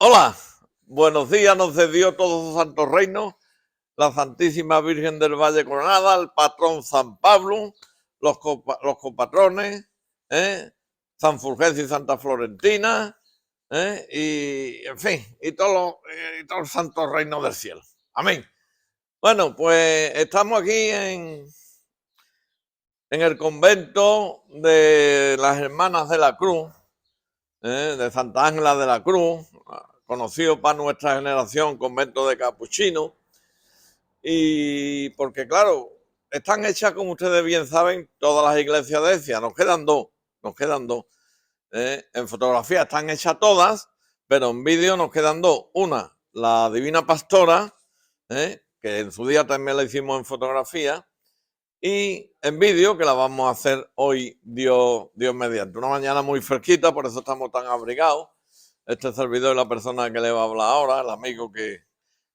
Hola, buenos días nos dio todos los santos reinos, la Santísima Virgen del Valle Coronada, el patrón San Pablo, los copatrones, San Fulgencio y Santa Florentina, y en fin, y todos los santos reinos del cielo. Amén. Bueno, pues estamos aquí en el convento de las Hermanas de la Cruz, de Santa Ángela de la Cruz, conocido para nuestra generación, convento de capuchinos, y porque claro, están hechas, como ustedes bien saben, todas las iglesias de Ecija, nos quedan dos. En fotografía están hechas todas, pero en vídeo nos quedan dos. Una, la Divina Pastora, que en su día también la hicimos en fotografía, y en vídeo, que la vamos a hacer hoy, Dios mediante. Una mañana muy fresquita, por eso estamos tan abrigados. Este servidor es la persona que le va a hablar ahora, el amigo que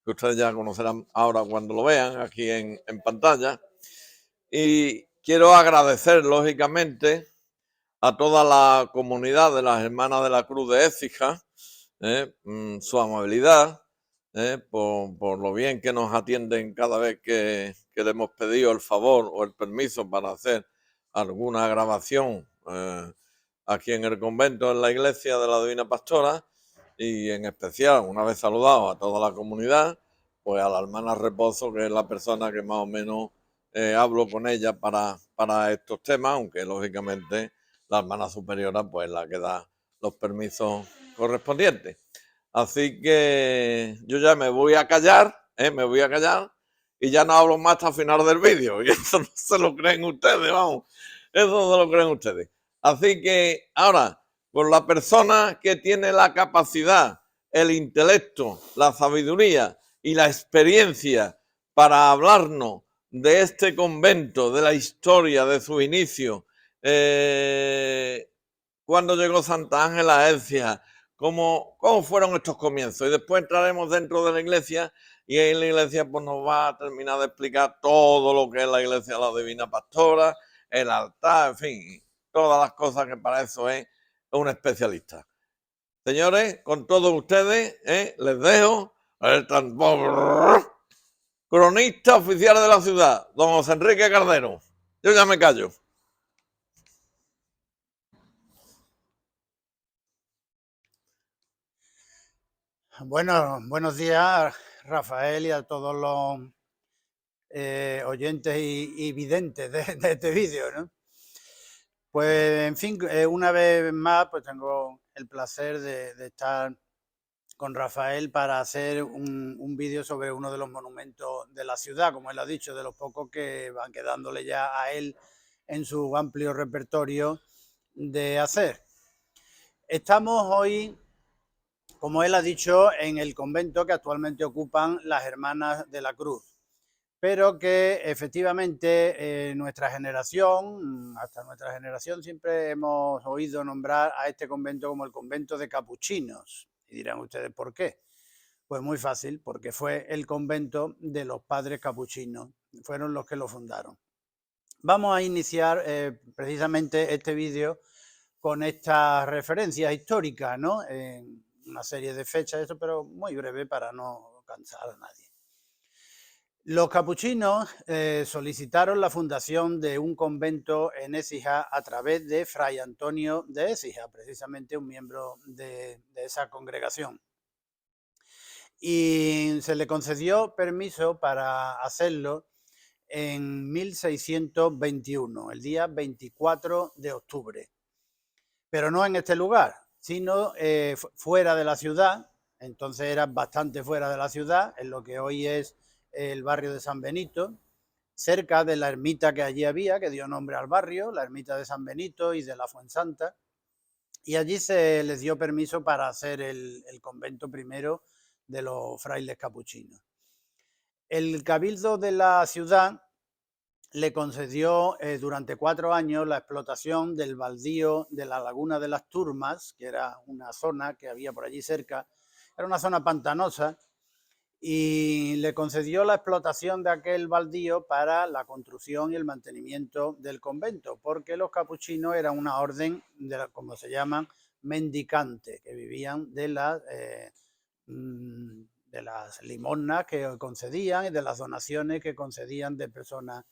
ustedes ya conocerán ahora cuando lo vean aquí en pantalla. Y quiero agradecer, lógicamente, a toda la comunidad de las Hermanas de la Cruz de Écija, su amabilidad, por lo bien que nos atienden cada vez que le hemos pedido el favor o el permiso para hacer alguna grabación aquí en el convento, en la iglesia de la Divina Pastora, y en especial, una vez saludado a toda la comunidad, pues a la hermana Reposo, que es la persona que más o menos hablo con ella para estos temas, aunque lógicamente la hermana superiora pues la que da los permisos correspondientes. Así que yo ya me voy a callar, y ya no hablo más hasta el final del vídeo. Y eso no se lo creen ustedes, vamos. Eso no se lo creen ustedes. Así que ahora, por la persona que tiene la capacidad, el intelecto, la sabiduría y la experiencia para hablarnos de este convento, de la historia, de su inicio, cuando llegó Santa Ángela a Écija, cómo fueron estos comienzos. Y después entraremos dentro de la iglesia y en la iglesia pues nos va a terminar de explicar todo lo que es la iglesia de la Divina Pastora, el altar, en fin, todas las cosas que para eso es un especialista. Señores, con todos ustedes, les dejo el cronista oficial de la ciudad, don José Enrique Cardero. Yo ya me callo. Bueno, buenos días, Rafael, y a todos los oyentes y videntes de este vídeo, ¿no? Pues, en fin, una vez más, pues tengo el placer de estar con Rafael para hacer un vídeo sobre uno de los monumentos de la ciudad, como él ha dicho, de los pocos que van quedándole ya a él en su amplio repertorio de hacer. Estamos hoy, como él ha dicho, en el convento que actualmente ocupan las Hermanas de la Cruz, pero que efectivamente nuestra generación, hasta nuestra generación, siempre hemos oído nombrar a este convento como el convento de capuchinos. Y dirán ustedes, ¿por qué? Pues muy fácil, porque fue el convento de los padres capuchinos, fueron los que lo fundaron. Vamos a iniciar precisamente este vídeo con estas referencias históricas, ¿no? Una serie de fechas, esto, pero muy breve para no cansar a nadie. Los capuchinos solicitaron la fundación de un convento en Écija a través de Fray Antonio de Écija, precisamente un miembro de esa congregación. Y se le concedió permiso para hacerlo en 1621, el día 24 de octubre. Pero no en este lugar, sino fuera de la ciudad. Entonces era bastante fuera de la ciudad, en lo que hoy es el barrio de San Benito, cerca de la ermita que allí había, que dio nombre al barrio, la ermita de San Benito y de la Fuensanta. Y allí se les dio permiso para hacer el convento primero de los frailes capuchinos. El cabildo de la ciudad le concedió durante 4 años la explotación del baldío de la Laguna de las Turmas, que era una zona que había por allí cerca, era una zona pantanosa, y le concedió la explotación de aquel baldío para la construcción y el mantenimiento del convento, porque los capuchinos eran una orden, como se llaman, mendicante, que vivían de de las limosnas que concedían y de las donaciones que concedían de personas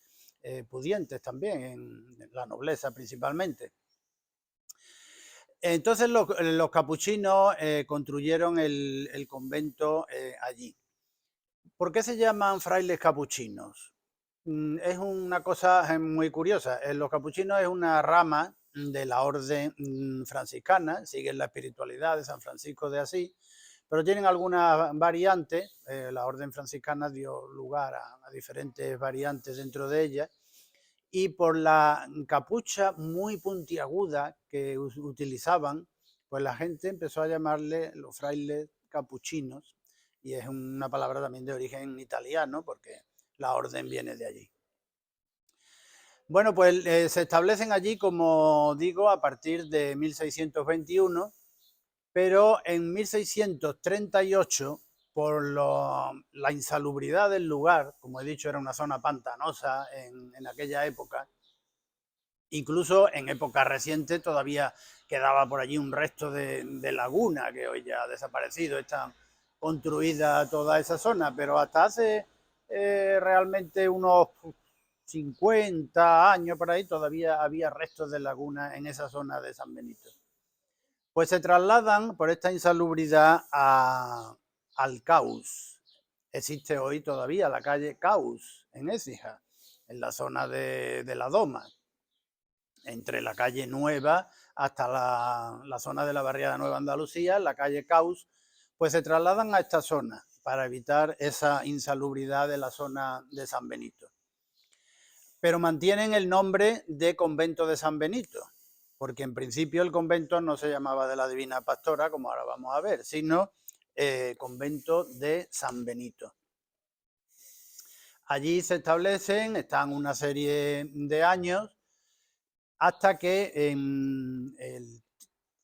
pudientes también, en la nobleza principalmente. Entonces los capuchinos construyeron el convento allí. ¿Por qué se llaman frailes capuchinos? Es una cosa muy curiosa. Los capuchinos es una rama de la orden franciscana, siguen la espiritualidad de San Francisco de Asís, pero tienen algunas variantes. La orden franciscana dio lugar a diferentes variantes dentro de ella, y por la capucha muy puntiaguda que utilizaban, pues la gente empezó a llamarle los frailes capuchinos, y es una palabra también de origen italiano porque la orden viene de allí. Bueno, pues se establecen allí, como digo, a partir de 1621, pero en 1638, por la insalubridad del lugar, como he dicho, era una zona pantanosa en aquella época, incluso en época reciente todavía quedaba por allí un resto de laguna que hoy ya ha desaparecido, está construida toda esa zona, pero hasta hace realmente unos 50 años por ahí todavía había restos de laguna en esa zona de San Benito. Pues se trasladan por esta insalubridad al Caus. Existe hoy todavía la calle Caus en Écija, en la zona de la Doma, entre la calle Nueva hasta la zona de la barriada Nueva Andalucía, la calle Caus, pues se trasladan a esta zona para evitar esa insalubridad de la zona de San Benito. Pero mantienen el nombre de Convento de San Benito, porque en principio el convento no se llamaba de la Divina Pastora, como ahora vamos a ver, sino Convento de San Benito. Allí se establecen, están una serie de años, hasta que en el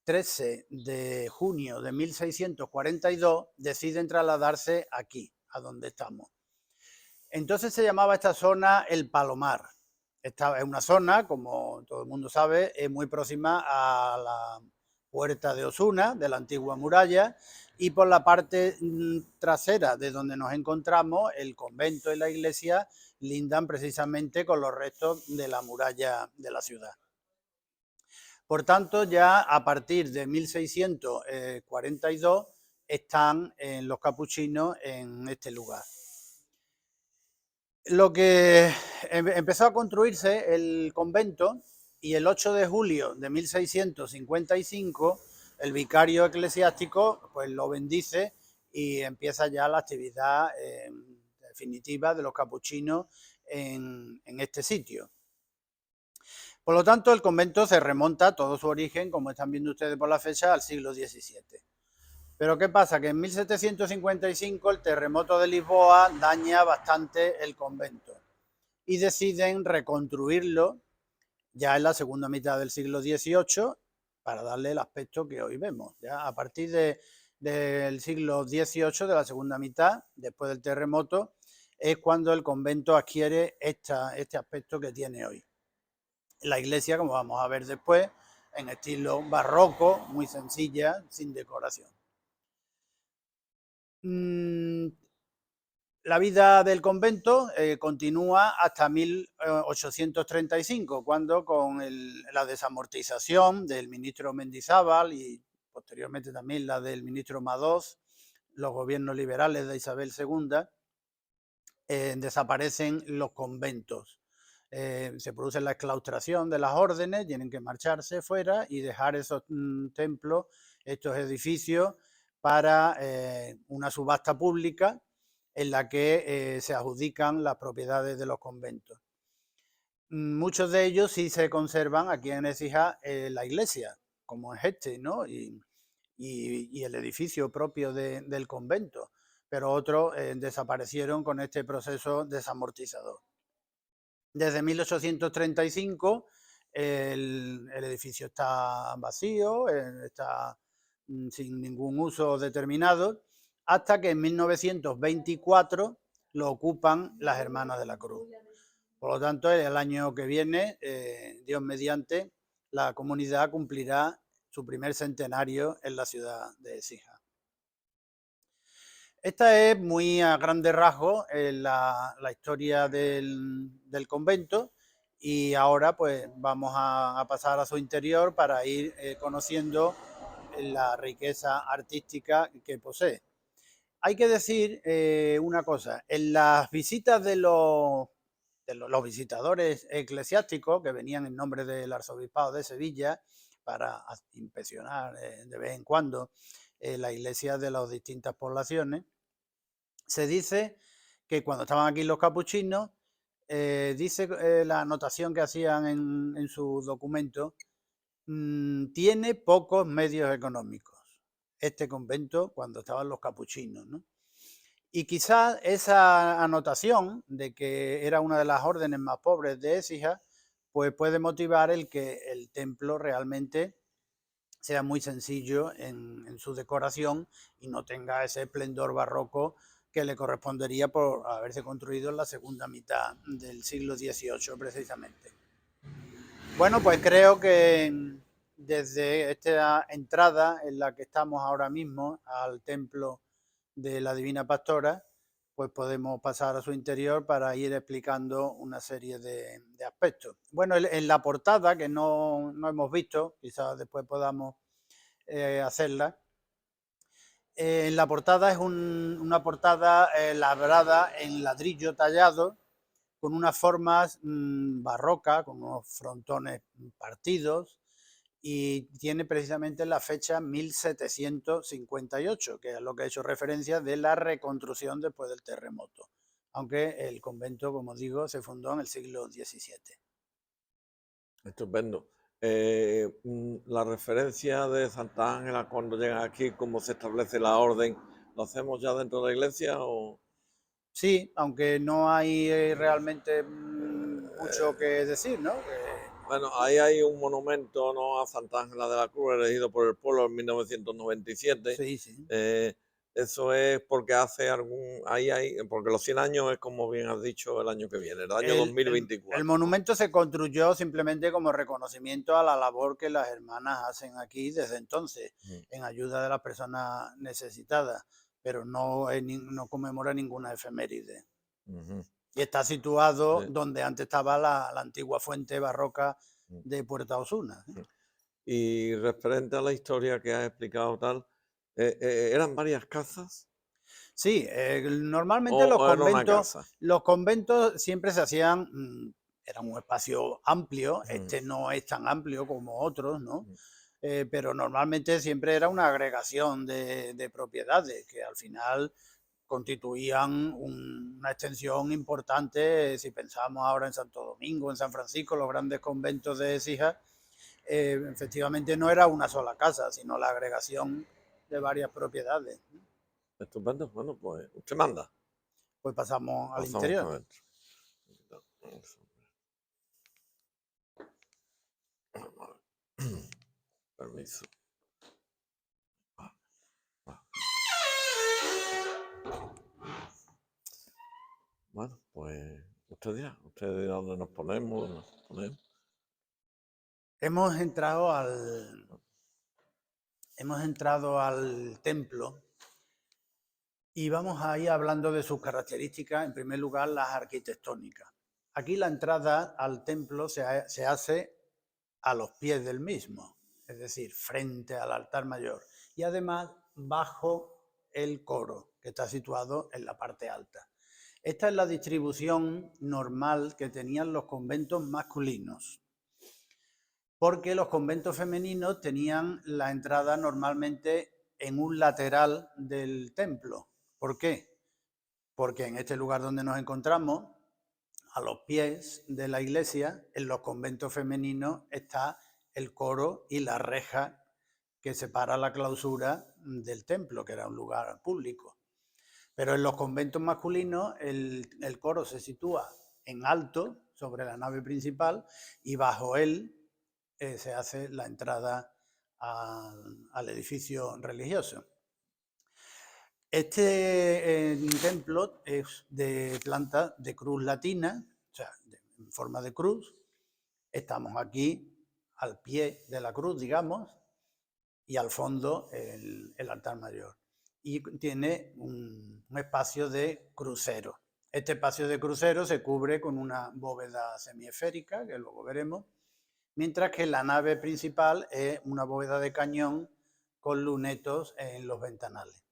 13 de junio de 1642 deciden trasladarse aquí, a donde estamos. Entonces se llamaba esta zona el Palomar. Esta es una zona, como todo el mundo sabe, muy próxima a la puerta de Osuna, de la antigua muralla, y por la parte trasera de donde nos encontramos, el convento y la iglesia lindan precisamente con los restos de la muralla de la ciudad. Por tanto, ya a partir de 1642 están los capuchinos en este lugar. Lo que empezó a construirse el convento, y el 8 de julio de 1655 el vicario eclesiástico pues lo bendice y empieza ya la actividad definitiva de los capuchinos en este sitio. Por lo tanto, el convento se remonta todo su origen, como están viendo ustedes por la fecha, al siglo XVII. Pero ¿qué pasa? Que en 1755 el terremoto de Lisboa daña bastante el convento y deciden reconstruirlo ya en la segunda mitad del siglo XVIII para darle el aspecto que hoy vemos. Ya a partir del siglo XVIII, de la segunda mitad, después del terremoto, es cuando el convento adquiere este aspecto que tiene hoy. La iglesia, como vamos a ver después, en estilo barroco, muy sencilla, sin decoración. La vida del convento continúa hasta 1835, cuando con la desamortización del ministro Mendizábal y posteriormente también la del ministro Madoz, los gobiernos liberales de Isabel II, desaparecen los conventos. Se produce la exclaustración de las órdenes, tienen que marcharse fuera y dejar esos templos, estos edificios, para una subasta pública en la que se adjudican las propiedades de los conventos. Muchos de ellos sí se conservan aquí en Écija, la iglesia, como es este, ¿no? y el edificio propio del convento, pero otros desaparecieron con este proceso desamortizador. Desde 1835 el edificio está vacío, está sin ningún uso determinado, hasta que en 1924 lo ocupan las Hermanas de la Cruz. Por lo tanto, el año que viene, Dios mediante, la comunidad cumplirá su primer centenario en la ciudad de Écija. Esta es muy a grandes rasgos la historia del convento, y ahora pues vamos a pasar a su interior para ir conociendo la riqueza artística que posee. Hay que decir una cosa, en las visitas de los visitadores eclesiásticos que venían en nombre del arzobispado de Sevilla para inspeccionar de vez en cuando la iglesia de las distintas poblaciones, se dice que cuando estaban aquí los capuchinos, dice la anotación que hacían en sus documentos, tiene pocos medios económicos este convento cuando estaban los capuchinos, ¿no? Y quizás esa anotación de que era una de las órdenes más pobres de Écija, pues puede motivar el que el templo realmente sea muy sencillo en su decoración y no tenga ese esplendor barroco que le correspondería por haberse construido en la segunda mitad del siglo XVIII precisamente. Bueno, pues creo que desde esta entrada en la que estamos ahora mismo al templo de la Divina Pastora, pues podemos pasar a su interior para ir explicando una serie de aspectos. Bueno, en la portada, que no hemos visto, quizás después podamos hacerla, en la portada es una portada labrada en ladrillo tallado, con unas formas barrocas, con unos frontones partidos, y tiene precisamente la fecha 1758, que es lo que he hecho referencia de la reconstrucción después del terremoto, aunque el convento, como digo, se fundó en el siglo XVII. Estupendo. La referencia de Santa Ángela cuando llegan aquí, cómo se establece la orden, ¿lo hacemos ya dentro de la iglesia o...? Sí, aunque no hay realmente mucho que decir, ¿no? Bueno, ahí hay un monumento, ¿no?, a Santa Ángela de la Cruz, elegido por el pueblo en 1997. Sí, sí. Eso es porque hace porque los 100 años es, como bien has dicho, el año que viene, el año El 2024, ¿no? monumento se construyó simplemente como reconocimiento a la labor que las hermanas hacen aquí desde entonces, Mm, en ayuda de las personas necesitadas, pero no conmemora ninguna efeméride. ujú, Y está situado sí, donde antes estaba la antigua fuente barroca mm, de Puerta Osuna. mm. Y referente a la historia que has explicado tal, ¿eran varias casas Sí, o, normalmente o era una casa? los conventos siempre se hacían, era un espacio amplio, Mm, este no es tan amplio como otros, ¿no? mm, Pero normalmente siempre era una agregación de propiedades que al final constituían una extensión importante. Si pensamos ahora en Santo Domingo, en San Francisco, los grandes conventos de Écija, efectivamente no era una sola casa, sino la agregación de varias propiedades. Estupendo. Bueno, pues usted manda. Pues pasamos al Pasamos interior. para adentro. Permiso. Ah, ah. Bueno, pues usted dirá dónde nos ponemos, dónde nos ponemos. Hemos entrado hemos entrado al templo y vamos a ir hablando de sus características, en primer lugar las arquitectónicas. Aquí la entrada al templo se hace a los pies del mismo, es decir, frente al altar mayor, y además bajo el coro, que está situado en la parte alta. Esta es la distribución normal que tenían los conventos masculinos, porque los conventos femeninos tenían la entrada normalmente en un lateral del templo. ¿Por qué? Porque en este lugar donde nos encontramos, a los pies de la iglesia, en los conventos femeninos, está el coro y la reja que separa la clausura del templo, que era un lugar público. Pero en los conventos masculinos el coro se sitúa en alto, sobre la nave principal, y bajo él se hace la entrada al edificio religioso. Este templo es de planta de cruz latina, o sea, en forma de cruz. Estamos aquí al pie de la cruz, digamos, y al fondo el altar mayor. y tiene un espacio de crucero. Este espacio de crucero se cubre con una bóveda semiesférica, que luego veremos, mientras que la nave principal es una bóveda de cañón con lunetos en los ventanales.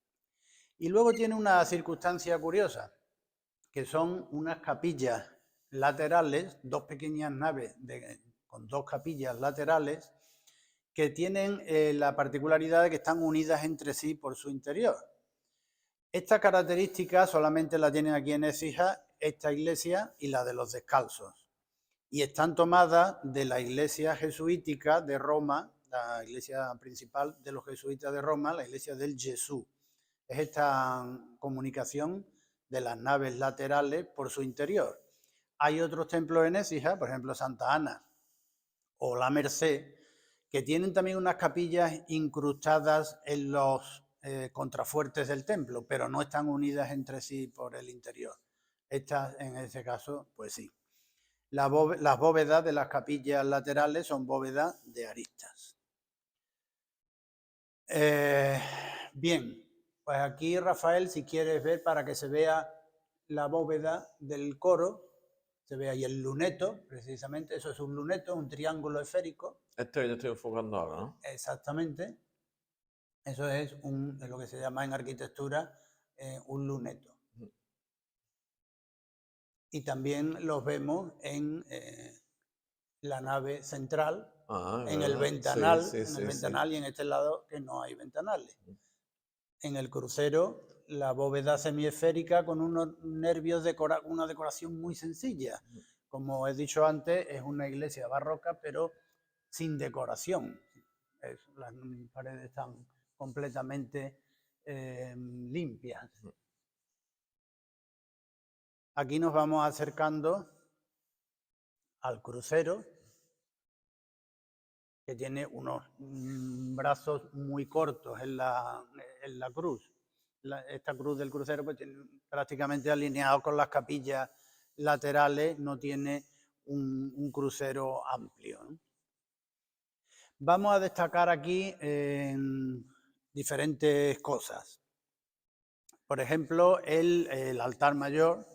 Y luego tiene una circunstancia curiosa, que son unas capillas laterales, dos pequeñas naves con dos capillas laterales, que tienen la particularidad de que están unidas entre sí por su interior. Esta característica solamente la tienen aquí en Écija esta iglesia y la de los Descalzos. Y están tomadas de la iglesia jesuítica de Roma, la iglesia principal de los jesuitas de Roma, la iglesia del Jesús. Es esta comunicación de las naves laterales por su interior. Hay otros templos en Écija, por ejemplo Santa Ana o la Merced, que tienen también unas capillas incrustadas en los contrafuertes del templo, pero no están unidas entre sí por el interior. Estas, en ese caso, pues sí. Las bóvedas de las capillas laterales son bóvedas de aristas. Bien, pues aquí Rafael, si quieres ver para que se vea la bóveda del coro, se ve ahí el luneto, precisamente, eso es un luneto, un triángulo esférico. Esto yo estoy enfocando ahora, ¿no? Exactamente. Eso es lo que se llama en arquitectura un luneto. Y también los vemos en la nave central, en el ventanal, y en este lado que no hay ventanales. En el crucero, la bóveda semiesférica con unos nervios, una decoración muy sencilla. Como he dicho antes, es una iglesia barroca, pero sin decoración. Las paredes están completamente limpias. Aquí nos vamos acercando al crucero, que tiene unos brazos muy cortos en la cruz. Esta cruz del crucero pues, tiene prácticamente alineado con las capillas laterales, no tiene un crucero amplio, ¿no? Vamos a destacar aquí diferentes cosas. Por ejemplo, el altar mayor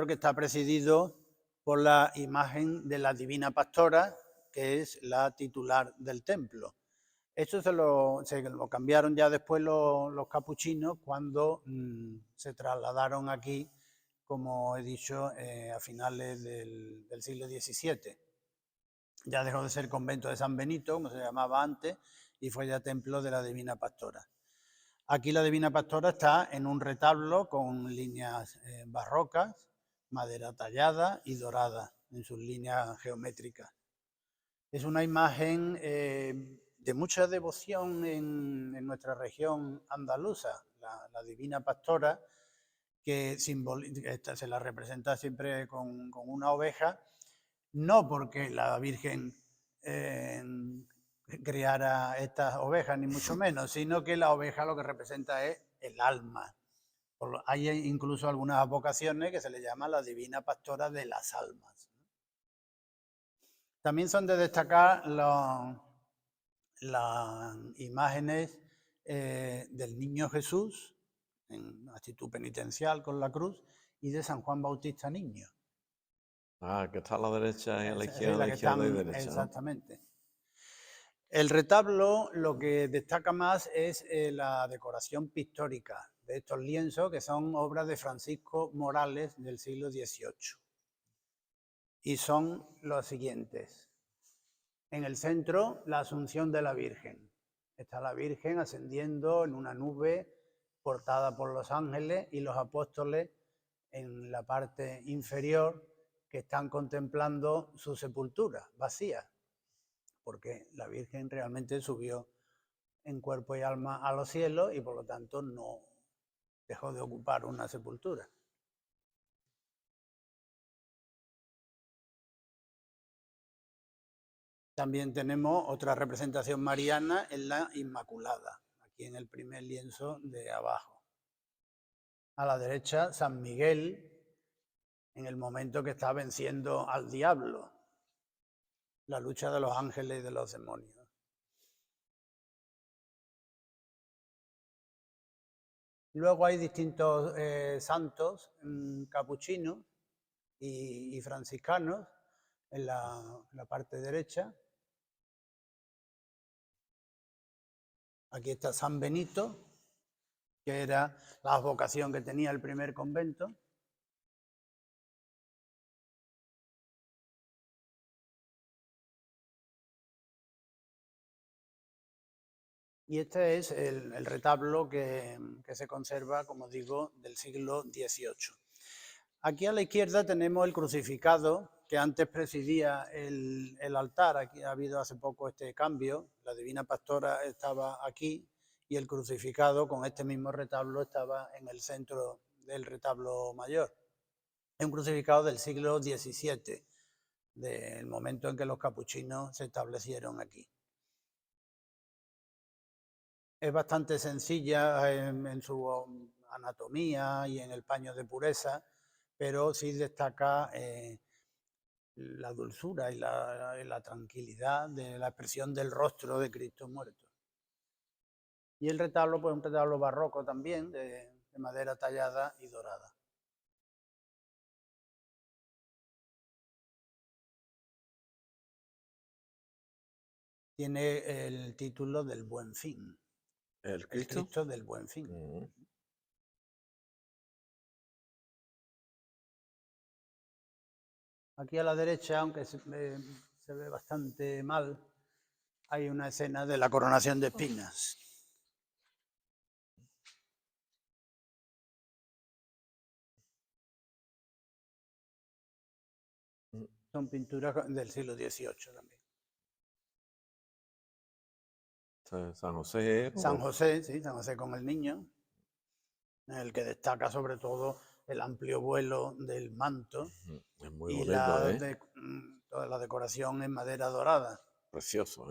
que está presidido por la imagen de la Divina Pastora, que es la titular del templo. Esto se lo cambiaron ya después los capuchinos cuando se trasladaron aquí, como he dicho, a finales del siglo XVII. Ya dejó de ser convento de San Benito, como se llamaba antes, y fue ya templo de la Divina Pastora. Aquí la Divina Pastora está en un retablo con líneas barrocas, madera tallada y dorada en sus líneas geométricas. Es una imagen de mucha devoción en nuestra región andaluza, la Divina Pastora, que se la representa siempre con una oveja, no porque la Virgen criara estas ovejas, ni mucho menos, sino que la oveja lo que representa es el alma. Hay incluso algunas advocaciones que se le llama la Divina Pastora de las Almas. También son de destacar las imágenes del Niño Jesús, en actitud penitencial con la cruz, y de San Juan Bautista Niño. Que está a la derecha y a la izquierda, y derecha. Exactamente. ¿No? El retablo lo que destaca más es la decoración pictórica de estos lienzos, que son obras de Francisco Morales del siglo XVIII. Y son los siguientes. En el centro, la Asunción de la Virgen. Está la Virgen ascendiendo en una nube portada por los ángeles y los apóstoles en la parte inferior que están contemplando su sepultura vacía, porque la Virgen realmente subió en cuerpo y alma a los cielos y por lo tanto no dejó de ocupar una sepultura. También tenemos otra representación mariana en la Inmaculada, aquí en el primer lienzo de abajo. A la derecha, San Miguel, en el momento que está venciendo al diablo, la lucha de los ángeles y de los demonios. Luego hay distintos santos capuchinos y franciscanos en la parte derecha. Aquí está San Benito, que era la vocación que tenía el primer convento. Y este es el retablo que se conserva, como digo, del siglo XVIII. Aquí a la izquierda tenemos el crucificado que antes presidía el altar. Aquí ha habido hace poco este cambio. La Divina Pastora estaba aquí y el crucificado con este mismo retablo estaba en el centro del retablo mayor. Es un crucificado del siglo XVII, del momento en que los capuchinos se establecieron aquí. Es bastante sencilla en su anatomía y en el paño de pureza, pero sí destaca la dulzura y la tranquilidad de la expresión del rostro de Cristo muerto. Y el retablo, pues un retablo barroco también, de madera tallada y dorada. Tiene el título del Buen Fin. ¿El Cristo? El Cristo del Buen Fin. Aquí a la derecha, aunque se ve bastante mal, hay una escena de la coronación de espinas. Son pinturas del siglo XVIII también. San José. San José, sí, San José con el niño, en el que destaca sobre todo el amplio vuelo del manto. Es muy y bonito, toda la decoración en madera dorada. Precioso,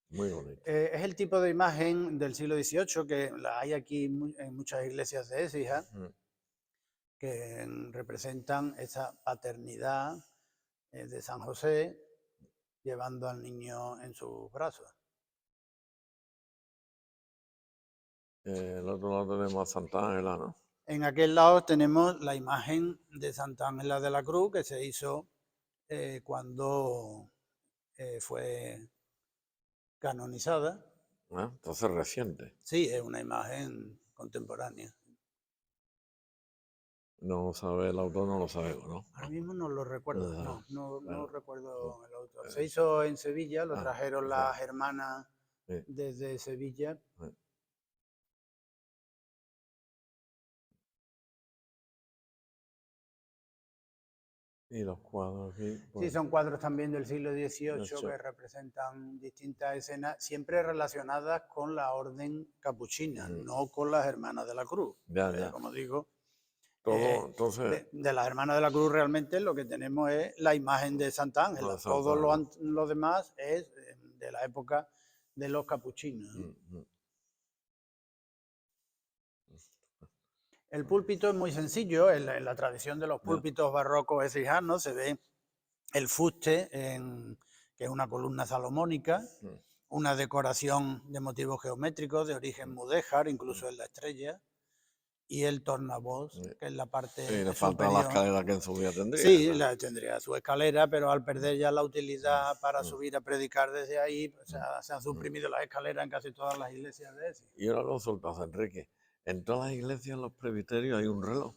muy bonito. Es el tipo de imagen del siglo XVIII que la hay aquí en muchas iglesias de Écija, que representan esa paternidad de San José llevando al niño en sus brazos. El otro lado tenemos a Santa Ángela, ¿no? En aquel lado tenemos la imagen de Santa Ángela de la Cruz, que se hizo cuando fue canonizada. Entonces reciente. Sí, es una imagen contemporánea. No sabe el autor, no lo sabemos, ¿no? Ahora mismo no lo recuerdo, no recuerdo el autor. Se Eso. hizo en Sevilla, lo trajeron las hermanas desde Sevilla. Y los cuadros aquí. Sí, son cuadros también del siglo XVIII que representan distintas escenas, siempre relacionadas con la orden capuchina, no con las Hermanas de la Cruz. Como digo, todo, entonces, de las Hermanas de la Cruz realmente lo que tenemos es la imagen de Santa Ángela. Todo lo demás es de la época de los capuchinos. El púlpito es muy sencillo. En la tradición de los púlpitos barrocos écijanos se ve el fuste, que es una columna salomónica, una decoración de motivos geométricos de origen mudéjar, incluso en la estrella, y el tornavoz, que es la parte le falta superior. la escalera que en su día tendría. Sí, tendría su escalera, pero al perder ya la utilidad para subir a predicar desde ahí, pues, se han suprimido las escaleras en casi todas las iglesias de Écija. Y ahora consultas, Enrique, en todas las iglesias, en los presbiterios, hay un reloj.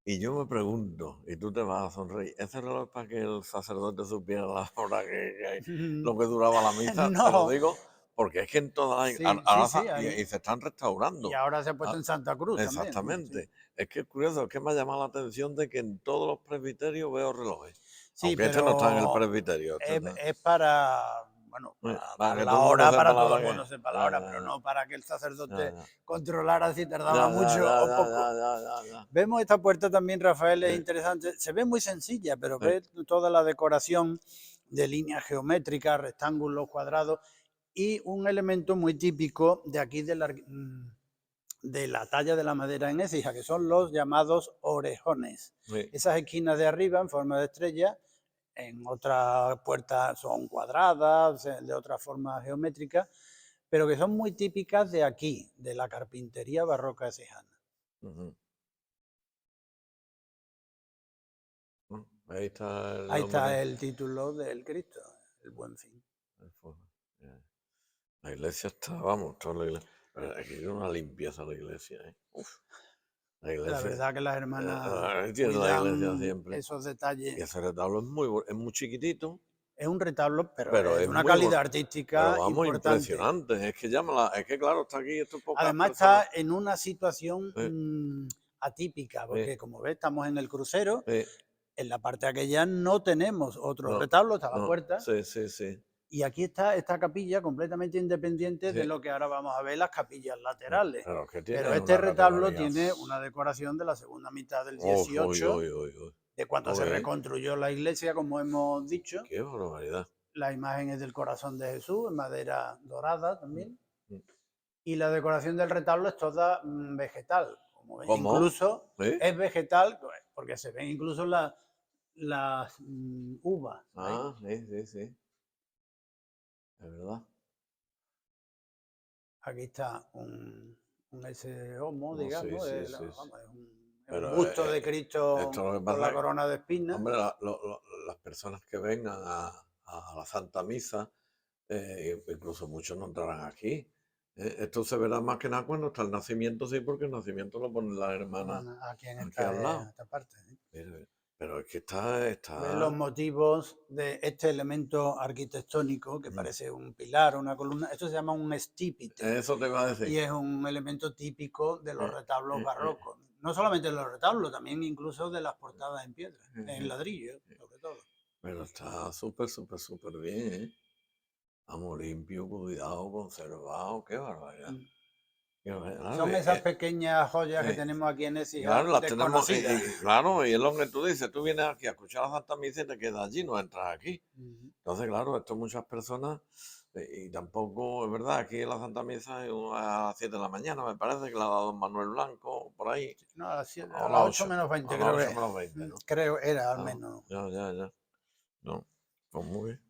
Y yo me pregunto, y tú te vas a sonreír, ¿ese reloj es para que el sacerdote supiera la hora lo que duraba la misa? No. Te lo digo, porque es que en todas las... y se están restaurando. Y ahora se ha puesto en Santa Cruz exactamente. también. Es que es curioso, es que me ha llamado la atención de que en todos los presbiterios veo relojes. Sí, aunque este no está en el presbiterio. Es para... Bueno, para la hora, para todo el mundo sepa la hora, pero no para que el sacerdote controlara si tardaba mucho o poco. Vemos esta puerta también, Rafael, es interesante. Se ve muy sencilla, pero ve toda la decoración de líneas geométricas, rectángulos, cuadrados, y un elemento muy típico de aquí de la talla de la madera en Écija, que son los llamados orejones. Esas esquinas de arriba en forma de estrella, en otras puertas son cuadradas, de otra forma geométrica, pero que son muy típicas de aquí, de la carpintería barroca sejana. Ujú. Ahí está el Ahí nombre. está el título del Cristo, el Buen Fin. La iglesia está, vamos, toda la iglesia. Pero aquí hay una limpieza la iglesia, ¿eh? Uf, la La iglesia. verdad que las hermanas Ahí tiene la iglesia cuidan siempre. esos Y detalles. ese retablo es muy chiquitito, Es un retablo, pero pero es de es una muy calidad bonito. Pero artística vamos, importante. impresionante. Es que es que claro, está aquí, esto pocas Además personas. está en una situación Eh, atípica, eh, porque como ves, estamos en el crucero, eh, en la parte aquella no tenemos otro no, retablo, está la no, puerta, sí, sí, sí. y aquí está esta capilla completamente independiente de Sí. lo que ahora vamos a ver las capillas laterales. Pero que Pero tiene este una retablo categoría. tiene una decoración de la segunda mitad del Uy, uy, 18, uy, uy, uy. de cuando se Uy, reconstruyó la iglesia, como hemos dicho. qué barbaridad. La imagen es del corazón de Jesús, en madera dorada Mm, también. mm. Y la decoración del retablo es toda vegetal. Como ven. ¿Cómo? Incluso ¿Sí? es vegetal porque se ven incluso las uvas. ¿Veis? Ah, sí, sí, sí. Es verdad. Aquí está ese homo, No, sí, digamos, sí, sí, sí. vamos, es un Pero busto de esto Cristo lo que con pasa la es, corona de espinas. hombre, las personas que vengan a la Santa Misa, incluso muchos no entrarán aquí. Esto se verá más que nada cuando está el nacimiento, sí, porque el nacimiento lo ponen las hermanas Aquí en aquí al lado. esta parte. ¿Eh? Mira, pero es que está, Ven los está. motivos de este elemento arquitectónico que mm, parece un pilar, una columna. Esto se llama un estípite. Eso te iba a decir. Y es un elemento típico de los Eh, retablos eh, eh, barrocos. No solamente de los retablos, también incluso de las portadas en piedra, en eh, ladrillo, eh. sobre todo. Pero está súper, súper, súper bien, ¿eh? Vamos, limpio, cuidado, conservado, qué barbaridad. Mm. Qué barbaridad. Son esas pequeñas joyas que Eh, tenemos aquí en Écija, claro, las tenemos, desconocidas. claro, y es lo que tú dices, tú vienes aquí a escuchar la Santa Misa y te quedas allí, no entras aquí. Ujú. Entonces, claro, esto muchas personas, y tampoco, es verdad, aquí en la Santa Misa es a las 7 de la mañana, me parece que la ha dado don Manuel Blanco, por ahí, No, a o a las las 8 8 menos a 20 las creo que 8 es. menos 20, ¿no? Creo, era al Ah, menos. ya, ya, ya. No, pues muy bien.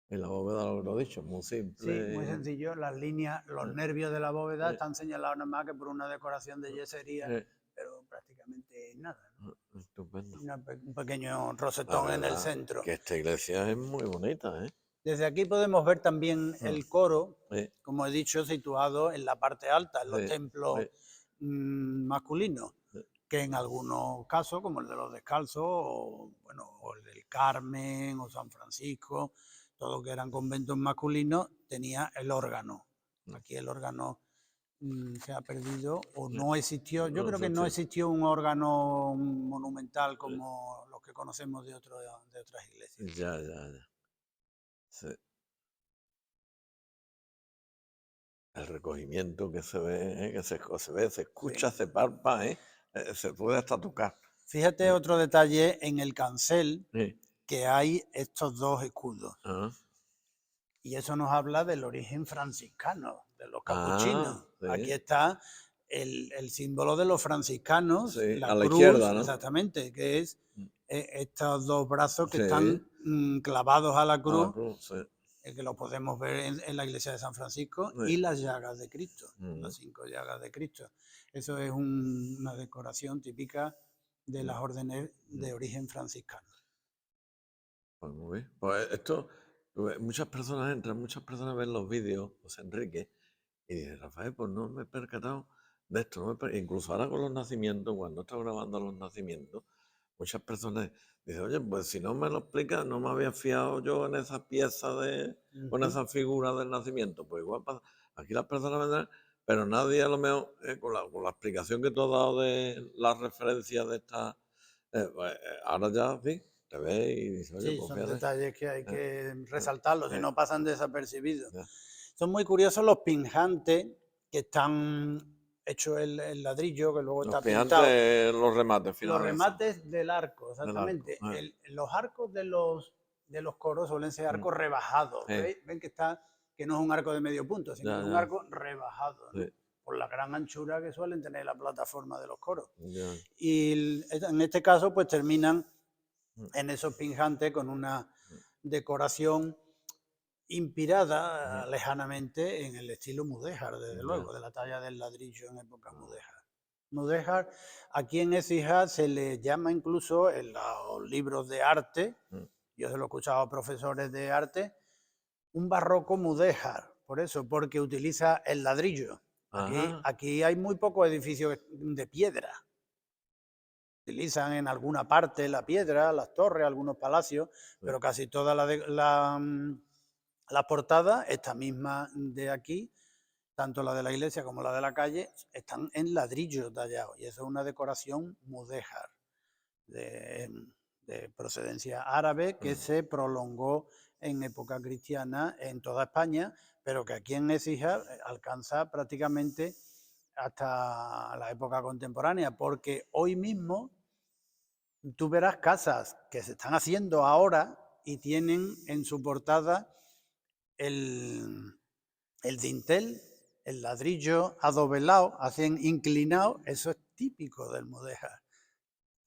Y la bóveda, lo he dicho, muy Sí, muy simple. sencillo. Las líneas, los eh, nervios de la bóveda eh, están señalados nada más que por una decoración de yesería, eh, pero prácticamente nada. ¿No? Estupendo. Un pequeño La rosetón en el verdad centro. que esta iglesia es muy bonita, ¿eh? Desde aquí podemos ver también Mm, el coro, Sí, como he dicho, situado en la parte alta, en los sí, templos sí, masculinos, sí, que en algunos casos, como el de los Descalzos, o, bueno, o el del Carmen, o San Francisco, todo que eran conventos masculinos, tenía el órgano. mm, Aquí el órgano se ha perdido o sí. no existió. Yo No creo sé que no si- existió un órgano monumental sí, como los que conocemos de otras iglesias. ya, ya, ya. Sí. El recogimiento que se ve, se ve, se Sí. escucha, se palpa, ¿eh? Se puede hasta tocar. Fíjate otro detalle en el cancel, Sí. que hay estos dos escudos. Ah, Y eso nos habla del origen franciscano, de los capuchinos. Aquí sí, está el símbolo de los franciscanos, sí, a la la cruz, izquierda, ¿no? exactamente, que es Mm, estos dos brazos que sí, están clavados a la a la cruz, cruz, sí. que lo podemos ver en la iglesia de San Francisco, Sí. y las llagas de Cristo, Mm, las 5 llagas de Cristo. Eso es una decoración típica de las mm, órdenes mm. de origen franciscano. Pues muy bien. Pues esto, muchas personas entran, muchas personas ven los vídeos, José Enrique, y dicen, Rafael, pues no me he percatado de esto. Incluso ahora con los nacimientos, cuando estoy grabando los nacimientos, muchas personas dicen, oye, pues si no me lo explicas, no me había fiado yo en esa pieza o en Ujú. esa figura del nacimiento. Pues igual pasa, aquí las personas vendrán, pero nadie a lo mejor, con la explicación que tú has dado de las referencias de esta, pues, ahora ya, sí, te ves y dices, oye, Sí, pues son fíjate. detalles que hay eh, que eh, resaltarlos, si eh, no pasan desapercibidos. ya. Son muy curiosos los pinjantes que están hechos en ladrillo, que luego Los está pintado. pijantes, los remates Los finales remates del arco, del arco. exactamente. Los arcos de los coros suelen ser Mm, arcos rebajados. sí, Ven que no es un arco de medio punto, sino que ya, es un ya, arco rebajado, ¿no? sí, Por la gran anchura que suelen tener la plataforma de los coros. ya, Y en este caso, pues terminan mm, en esos pinjantes con una decoración inspirada lejanamente en el estilo mudéjar, desde luego, Ya. de la talla del ladrillo en época mudéjar. Mudéjar, aquí en Écija se le llama incluso en los libros de arte, Mm. yo se lo he escuchado a profesores de arte, un barroco mudéjar, por eso, porque utiliza el ladrillo. Ajá. Aquí hay muy pocos edificios de piedra. Utilizan en alguna parte la piedra, las torres, algunos palacios, pero casi toda la portada, esta misma de aquí, tanto la de la iglesia como la de la calle, están en ladrillo tallados. Y eso es una decoración mudéjar de, de procedencia árabe que se prolongó en época cristiana en toda España, pero que aquí en Écija alcanza prácticamente hasta la época contemporánea, porque hoy mismo tú verás casas que se están haciendo ahora y tienen en su portada el, el dintel, el ladrillo adobelado, hacen inclinado, eso es típico del mudéjar.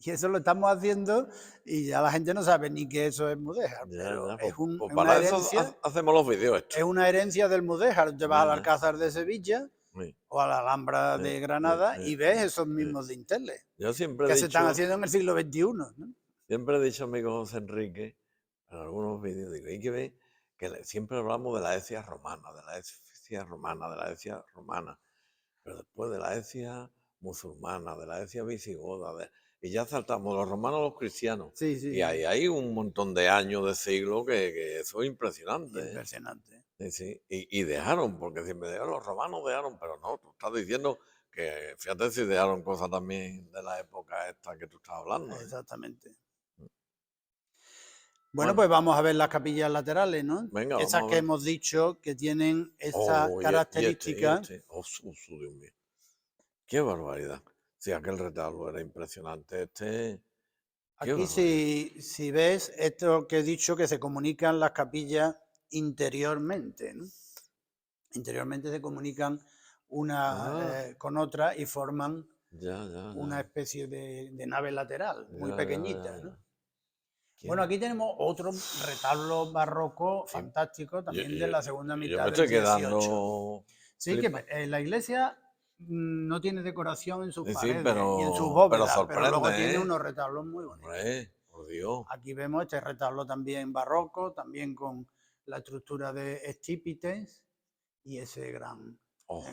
Y eso lo estamos haciendo y ya la gente no sabe ni que eso es mudéjar, pero Ya. es, Pues es una para eso herencia, hacemos los vídeos estos. es una herencia del mudéjar. Te vas al Ya. Alcázar de Sevilla Sí, o a la Alhambra sí, de Granada sí, y ves sí, esos sí. mismos dinteles Yo siempre he que se están dicho, haciendo en el siglo XXI, ¿no? siempre he dicho a mi hijo José Enrique, en algunos vídeos, digo, hay que ver que siempre hablamos de la Ecija romana, de la Ecija romana, de la Ecija romana, pero después de la Ecija musulmana, de la Ecija visigoda, y ya saltamos los romanos a los cristianos. Sí, sí, Y ahí hay un montón de años, de siglos, que eso es impresionante. impresionante. Sí, sí. Y dejaron, porque siempre dejaron, los romanos dejaron, pero no, tú estás diciendo que, fíjate si dejaron cosas también de la época esta que tú estás hablando. Exactamente. Bueno, Bueno, pues vamos a ver las capillas laterales, ¿no? venga, Esas vamos a que ver. hemos dicho que tienen esa Oh, y característica. este. Oh, Dios mío. Qué barbaridad. Sí, aquel retablo era impresionante. Qué Aquí barbaridad. si ves esto que he dicho, que se comunican las capillas interiormente, ¿no? Interiormente se comunican una Ah, con otra y forman una ya. especie de nave lateral, muy pequeñita, ¿no? Ya. Bueno, ¿Quién? aquí tenemos otro retablo barroco Sí, fantástico, yo, también de yo- la segunda yo me mitad del estoy 18. quedando Sí, que flipa. la iglesia no tiene decoración en sus Sí, sí, paredes y en sus pero bóvedas, pero luego tiene sorprende, ¿eh? unos retablos muy bonitos. Hombre, por Dios. Aquí vemos este retablo también barroco, también con la estructura de estípites y ese gran eh, Oh,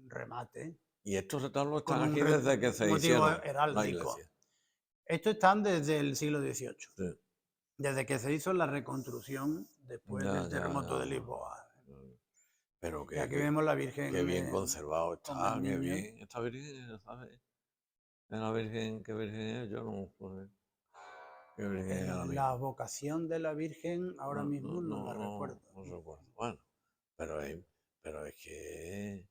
remate y estos retablos con están un aquí desde que se motivo hicieron la heráldico. iglesia. Estos están desde el siglo XVIII, Sí. desde que se hizo la reconstrucción después del terremoto de Lisboa. Mm. Pero Y aquí vemos la Virgen qué bien conservado con el está, qué niño. bien. Esta Virgen, ¿sabes? La Virgen, ¿qué Virgen es? Yo no sé. ¿Qué Virgen es ahora La mismo? vocación de la Virgen ahora mismo no la recuerdo. No recuerdo. Bueno, pero pero es que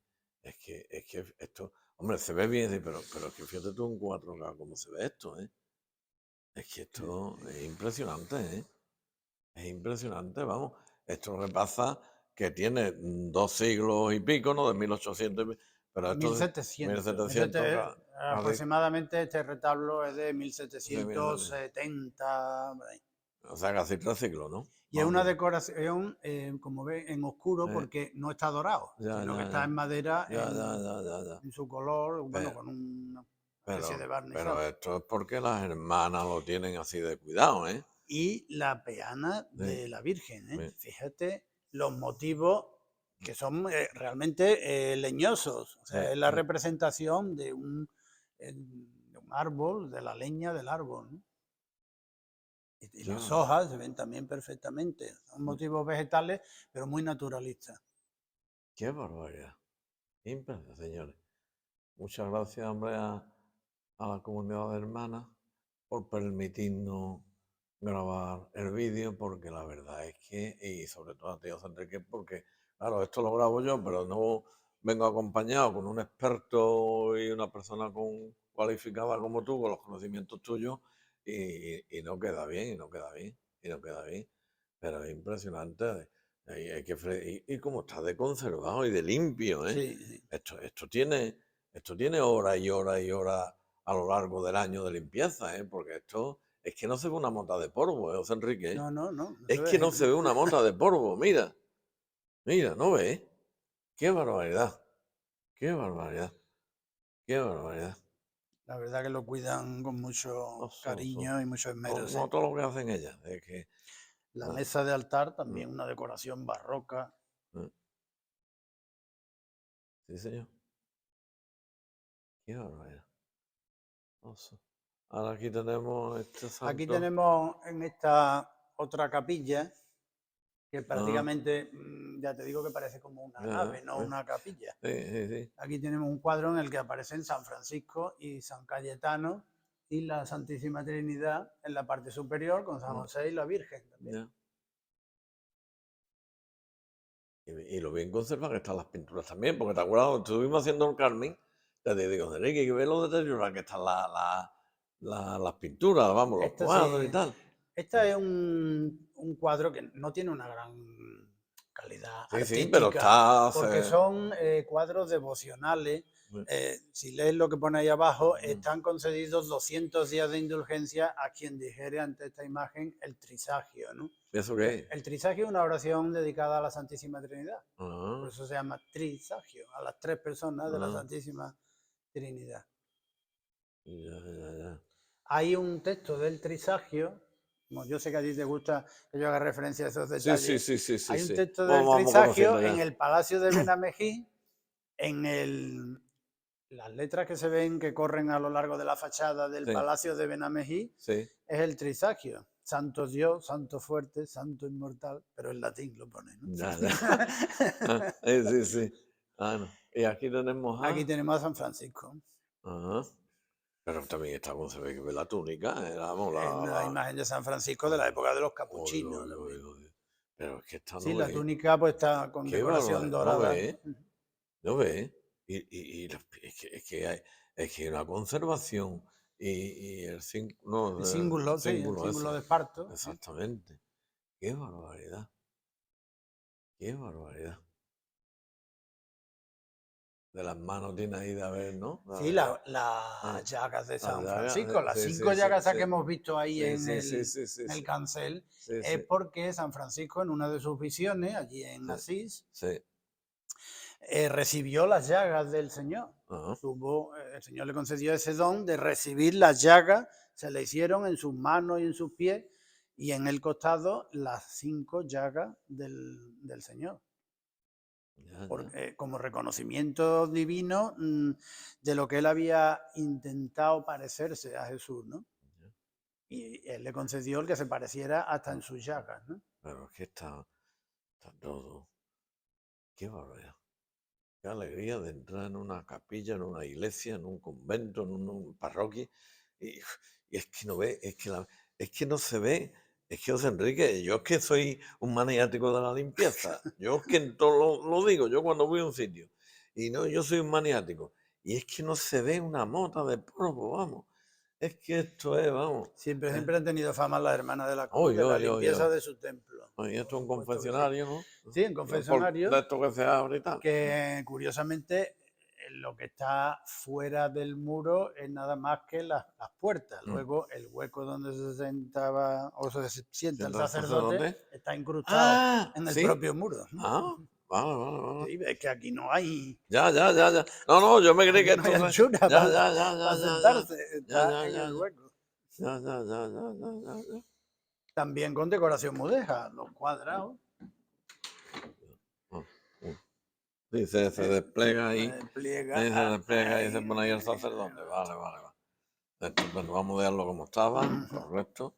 esto, hombre, se ve bien, sí, pero es que fíjate tú en 4K cómo se ve esto, ¿eh? Es que esto es impresionante, ¿eh? Es impresionante, vamos. Esto repasa que tiene 2 siglos y pico, ¿no? De 1800, pero esto es 1700. 1700, casi Aproximadamente este retablo es de de 1700. 1770. Por ahí. O sea, casi 3 siglos, ¿no? Y es Más o una menos. decoración, como ve, en oscuro Eh, porque no está dorado, sino que está en madera ya. en su color, bueno, Pero, con una especie de pero, pero barnizado. esto es porque las hermanas lo tienen así de cuidado, ¿eh? Y la peana Sí, de la Virgen, ¿eh? sí. Fíjate los motivos que son realmente leñosos. O sea, es la representación de un árbol, de la leña del árbol, ¿no? Y las Ya. hojas se ven también perfectamente. Son motivos vegetales, pero muy naturalistas. Qué barbaridad. Impresionante, señores. Muchas gracias, hombre, a la comunidad de hermanas por permitirnos grabar el vídeo, porque la verdad es que, y sobre todo a ti, José Enrique, porque, claro, esto lo grabo yo, pero no vengo acompañado con un experto y una persona cualificada como tú, con los conocimientos tuyos, y no queda bien, y no queda bien, y no queda bien. Pero es impresionante. Y como está de conservado y de limpio, ¿eh? Sí, sí. Esto tiene horas y horas y horas a lo largo del año de limpieza, ¿eh? Porque esto es que no se ve una mota de polvo, ¿eh, José Enrique? No, no, no, no se Es ve. que no se ve una mota de polvo, mira. Mira, ¿no ves? ¡Qué barbaridad! ¡Qué barbaridad! ¡Qué barbaridad! La verdad que lo cuidan con mucho cariño y mucho esmero. ¿Sí? Como todo lo que hacen ellas. Es que, La mesa de altar también mm, una decoración barroca. mm, sí, señor. ¡Qué barbaridad! Oso. Ahora aquí tenemos este Aquí santo. tenemos en esta otra capilla, que Ah, prácticamente, ya te digo que parece como una nave, no ¿ves? una capilla. Sí, sí, sí. Aquí tenemos un cuadro en el que aparecen San Francisco y San Cayetano y la Santísima Trinidad en la parte superior con San Mm, José y la Virgen también. ya. Y lo bien conservan están las pinturas también, porque te acuerdas, cuando estuvimos haciendo el Carmen, ya te digo, Enrique, hay que ver lo deterioradas que están las pinturas, vamos, los Esta cuadros y sí, tal. esta es un cuadro que no tiene una gran calidad Sí, sí, pero artística, está. porque son cuadros devocionales. Si lees lo que pone ahí abajo, están concedidos 200 días de indulgencia a quien dijere ante esta imagen el trisagio, ¿no? ¿Eso qué es? El trisagio es una oración dedicada a la Santísima Trinidad. Por Ah, eso se llama trisagio, a las tres personas de la ah, Santísima Trinidad. ya, ya, ya. Hay un texto del trisagio, como yo sé que a ti te gusta que yo haga referencia a esos Sí, sí, detalles, sí, sí, sí, hay un sí. texto del Vamos trisagio conociendo en ya. el Palacio de Benamejí, las letras que se ven que corren a lo largo de la fachada del Sí, Palacio de Benamejí, sí. es el trisagio. Santo Dios, santo fuerte, santo inmortal, pero en latín lo pone, ¿no? Ya, ya. Sí, sí. Ah, no. Y aquí tenemos Aquí a. tenemos a San Francisco, Ajá. Pero también está con se ve que ve la túnica, vamos, en la imagen de San Francisco de la época de los Uy, capuchinos uy, uy, también. uy. Pero es que esta Sí, no la ve. túnica pues está con Qué decoración barbaridad. No dorada. ve, no ve. Es que hay una conservación. Y el El no, símbolo, sí, el símbolo símbolo ese. de Esparto. Exactamente. Qué barbaridad. Qué barbaridad. De las manos tiene ahí de haber, ¿no? Sí, Ah, las llagas de las San llagas, Francisco, las sí, 5 sí, sí, llagas sí. que hemos visto ahí Sí, sí, sí, sí, en sí, el sí. cancel, Sí, es sí, porque San Francisco en una de sus visiones, allí en sí, Asís, sí. recibió las llagas del Señor. Ajá. El Señor le concedió ese don de recibir las llagas, se le hicieron en sus manos y en sus pies, y en el costado las 5 llagas del Señor. Ya, ya. Como reconocimiento divino de lo que él había intentado parecerse a Jesús, ¿no? Ya. Y él le concedió el que se pareciera hasta en sus llagas, ¿no? Pero es que está todo. Qué barbaridad. Qué alegría de entrar en una capilla, en una iglesia, en un convento, en una parroquia. Y, y es que no ve, es que no se ve. Es que, José Enrique, yo es que soy un maniático de la limpieza. Yo es que en todo lo digo, yo cuando voy a un sitio. Y no, yo soy un maniático. Y es que no se ve una mota de polvo, vamos. Es que esto es, vamos. Siempre han tenido fama las hermanas de la cruz Oye, de la oye, oye, limpieza oye. de su templo. Oye, esto Por es un supuesto que sí. confesionario, ¿no? Sí, en De confesionario, esto que se abre y tal. que curiosamente lo que está fuera del muro es nada más que las puertas. Mm. Luego el hueco donde se sentaba o se sienta el ¿Siendo sacerdote sacerdote? está incrustado Ah, en el sí. propio muro. Ah, vale, vale, vale. Sí, ves que aquí no hay, Ya, ya, ya, ya. No, no, yo me creí aquí que no hay esto se. anchura Ya, ya, ya, ya, para ya, ya. sentarse, Ya, está ya, en ya, el ya. hueco. Ya, ya, ya, ya, ya, ya, ya. También con decoración mudéjar, los cuadrados. Ah, sí, se despliega ahí. Pliega Ahí se despliega y se ahí. pone ahí el sacerdote. Vale, vale, vale. Estupendo, vamos a dejarlo como estaba. Correcto.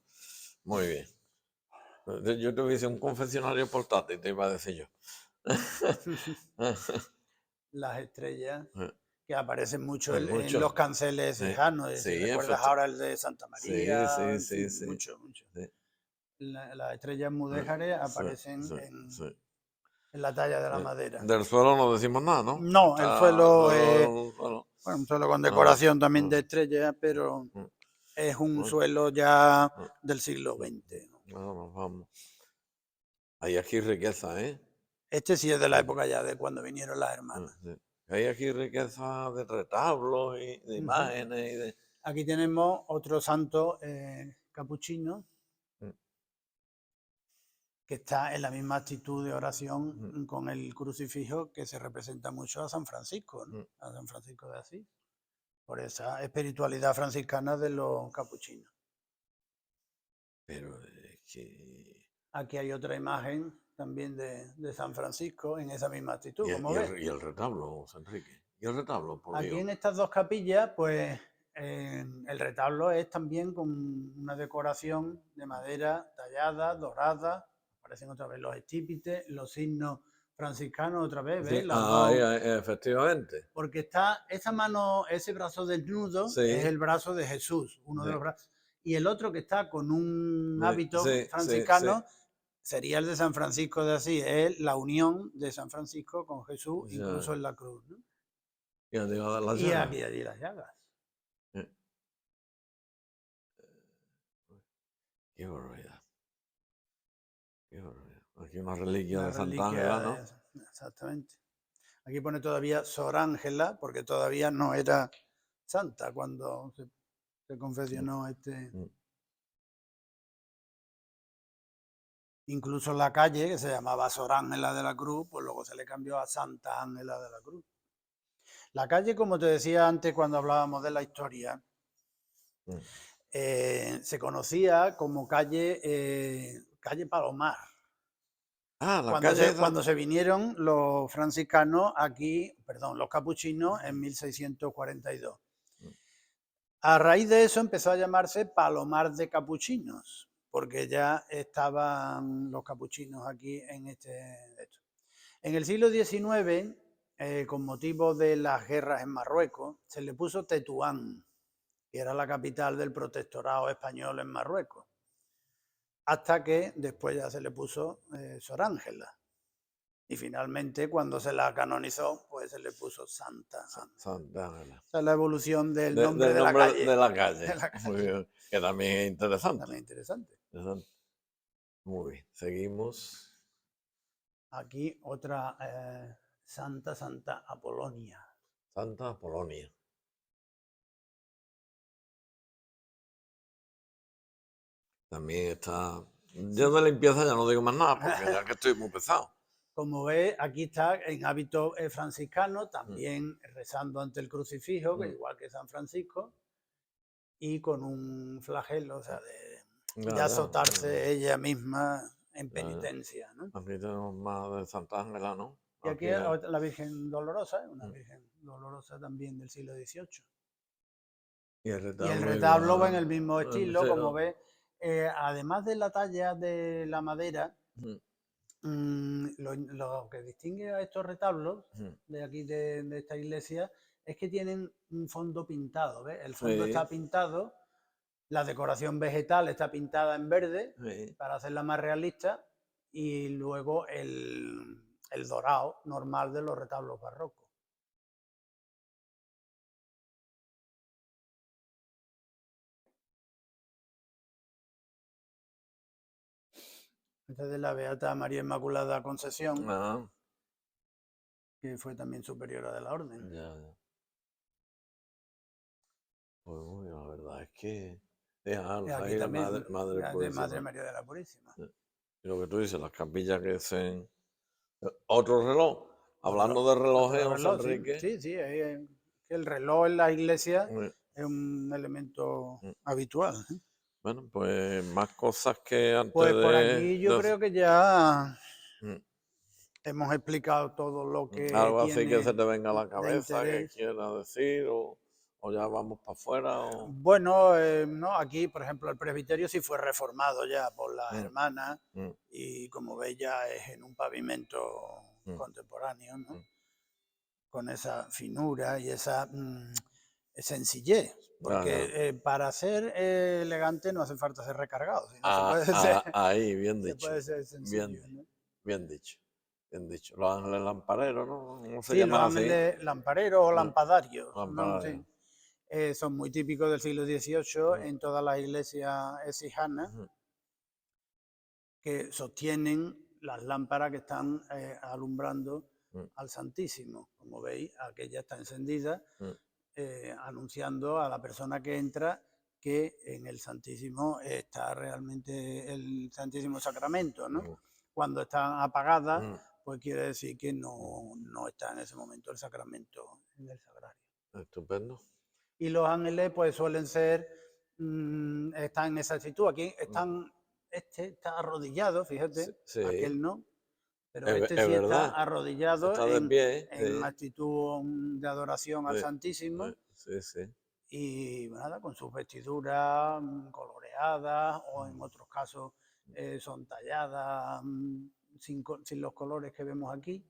Muy bien. Yo te hubiese un confesionario portátil, te iba a decir yo. Las estrellas que aparecen mucho Hay en los muchos. canceles Sí, cejanos. Si sí, recuerdas ahora el de Santa sí, María, sí, en sí, fin, sí, mucho, mucho. sí, Las estrellas sí, mudéjares sí, aparecen sí, sí. en la talla de la Sí. madera. Del suelo no decimos nada, ¿no? No, el Está el suelo es suelo. bueno, un suelo con Ah, decoración también de ah, estrellas, pero mm, es un bueno, suelo ya ah, del siglo XX, ¿no? vamos, vamos. Hay aquí riqueza, ¿eh? Este sí es de la Mm, época ya de cuando vinieron las mm, hermanas. sí. Hay aquí riqueza de retablos y de Ujú. imágenes y de. Aquí tenemos otro santo capuchino, Mm, que está en la misma actitud de oración con el crucifijo que se representa mucho a San Francisco, ¿no? A San Francisco de Asís, por esa espiritualidad franciscana de los capuchinos. Pero es que... Aquí hay otra imagen también de San Francisco en esa misma actitud, Y como ves. y el retablo, José Enrique. Y el retablo, por Aquí Dios. en estas dos capillas, pues el retablo es también con una decoración de madera tallada, dorada. Aparecen otra vez los estípites, los signos franciscanos otra vez, ¿ves? Sí, Las dos. efectivamente. Porque está esa mano, ese brazo desnudo, Sí. es el brazo de Jesús, uno de los brazos. Y el otro que está con un hábito franciscano sería el de San Francisco de Asís, es la unión de San Francisco con Jesús, Ya. incluso en la cruz, ¿no? Y allí las Y llagas. aquí allí las llagas. Qué barbaridad. Qué barbaridad. Aquí una reliquia Una de Santa reliquia Ángela, ¿no? exactamente. Aquí pone todavía Sor Ángela, porque todavía no era santa cuando se confesionó este. Incluso la calle, que se llamaba Sor Ángela de la Cruz, pues luego se le cambió a Santa Ángela de la Cruz. La calle, como te decía antes cuando hablábamos de la historia, se conocía como calle Palomar. Ah, la calle Cuando se vinieron los franciscanos aquí, perdón, los capuchinos en 1642. A raíz de eso empezó a llamarse Palomar de Capuchinos, porque ya estaban los capuchinos aquí en En el siglo XIX, con motivo de las guerras en Marruecos, se le puso Tetuán, que era la capital del protectorado español en Marruecos, hasta que después ya se le puso Sor Ángela. Y finalmente, cuando se la canonizó, pues se le puso Santa Ángela. Santa Ángela. Esa es la evolución del nombre de la calle. De la calle. Muy bien. Que también es interesante. También interesante. Muy bien. Seguimos. Aquí otra Santa Apolonia. Santa Apolonia. También está... Yo de limpieza ya no digo más nada, porque ya que estoy muy pesado. Como ves, aquí está en hábito franciscano, también rezando ante el crucifijo, que igual que San Francisco, y con un flagelo, o sea, de azotarse ella misma en penitencia, ¿no? Aquí tenemos más de Santa Ángela, ¿no? Y aquí la Virgen Dolorosa, una Virgen Dolorosa también del siglo XVIII. Y el retablo va en el mismo estilo, como ves. Además de la talla de la madera, lo que distingue a estos retablos de aquí de esta iglesia es que tienen un fondo pintado, ¿ves? El fondo está pintado, la decoración vegetal está pintada en verde para hacerla más realista, y luego el dorado normal de los retablos barrocos. Esta es de la Beata María Inmaculada Concesión, que fue también superiora de la orden. Pues la verdad es que aquí también, Madre María de la Purísima. Y lo que tú dices, las capillas que hacen... Otro reloj. Hablando de relojes, José Enrique. Sí, el reloj en la iglesia es un elemento habitual. Bueno, pues más cosas que antes pues por aquí yo creo que ya hemos explicado todo lo que algo tiene así que se te venga a la de cabeza que interés. quieras decir, o ya vamos para afuera. Bueno, no, aquí, por ejemplo, el presbiterio sí fue reformado ya por las hermanas, y como veis ya es en un pavimento contemporáneo, ¿no? Con esa finura y esa sencillez, porque para ser elegante no hace falta ser recargado, sino se puede ser, ahí, bien dicho. Se puede ser sencillo, ¿no? Bien dicho. Bien dicho. Los ángeles lampareros, ¿no? ¿Cómo se sí, llaman los así? ángeles lampareros o lampadarios, ¿no? Sí. Son muy típicos del siglo XVIII en todas las iglesias exijanas, que sostienen las lámparas que están alumbrando al Santísimo. Como veis, aquella está encendida, anunciando a la persona que entra que en el Santísimo está realmente el Santísimo Sacramento, ¿no? cuando están apagadas, Mm, pues quiere decir que no está en ese momento el sacramento en el sagrario. estupendo. Y los ángeles pues suelen ser, están en esa actitud. Aquí este está arrodillado, fíjate, Sí, aquel no, pero es, este es sí está verdad. arrodillado Está de pie, en actitud de adoración al sí, Santísimo sí, sí. y nada, con sus vestiduras coloreadas o en otros casos son talladas sin los colores que vemos aquí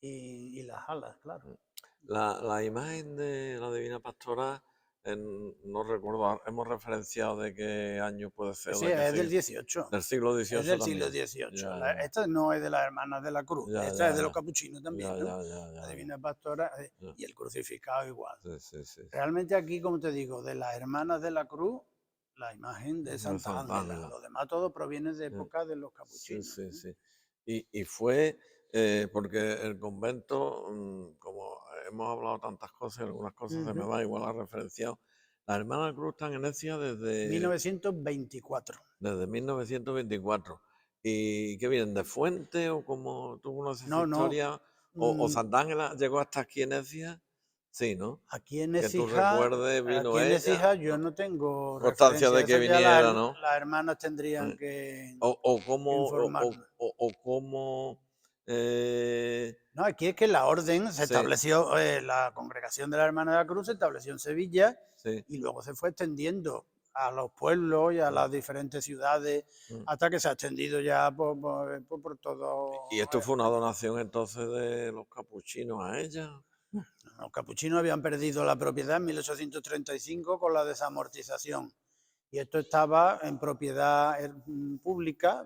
y las alas, claro. La imagen de la Divina Pastora, no recuerdo, hemos referenciado de qué año puede ser, o Sí, de qué es del siglo. 18. Del siglo Es XVIII del siglo también. XVIII. Ya, ya, Esta no es de las Hermanas de la Cruz, ya, esta es de los ya, capuchinos también, ya, ¿no? ya, ya, La ya, Divina Pastora ya. y el crucificado igual. Sí, sí, sí. Realmente aquí, como te digo, de las Hermanas de la Cruz, la imagen de De Santa Santa Ángela. Ángela. Lo demás todo proviene de Sí, época de los sí, capuchinos. sí, sí. Y fue porque el convento, como hemos hablado tantas cosas, algunas cosas se me Ujú. van, igual a referenciado. Las Hermanas Cruz están en Ecija desde 1924. 1924. ¿Y qué vienen? ¿De Fuente o como tú conoces esa No, no. historia? ¿O mm, Santa Ángela llegó hasta aquí en Ecija? Sí, ¿no? Que tú recuerdes, vino Aquí en ella, Écija yo ¿no? no tengo Constancia referencia. de que Eso ya viniera, ¿no? las hermanas tendrían Eh, que O cómo, informarnos. o cómo, eh, No, aquí es que la orden se sí, estableció, la congregación de la Hermana de la Cruz se estableció en Sevilla sí, y luego se fue extendiendo a los pueblos y a mm, las diferentes ciudades mm. hasta que se ha extendido ya por Y todo. esto fue una donación entonces de los capuchinos a ella. Los capuchinos habían perdido la propiedad en 1835 con la desamortización y esto estaba en propiedad pública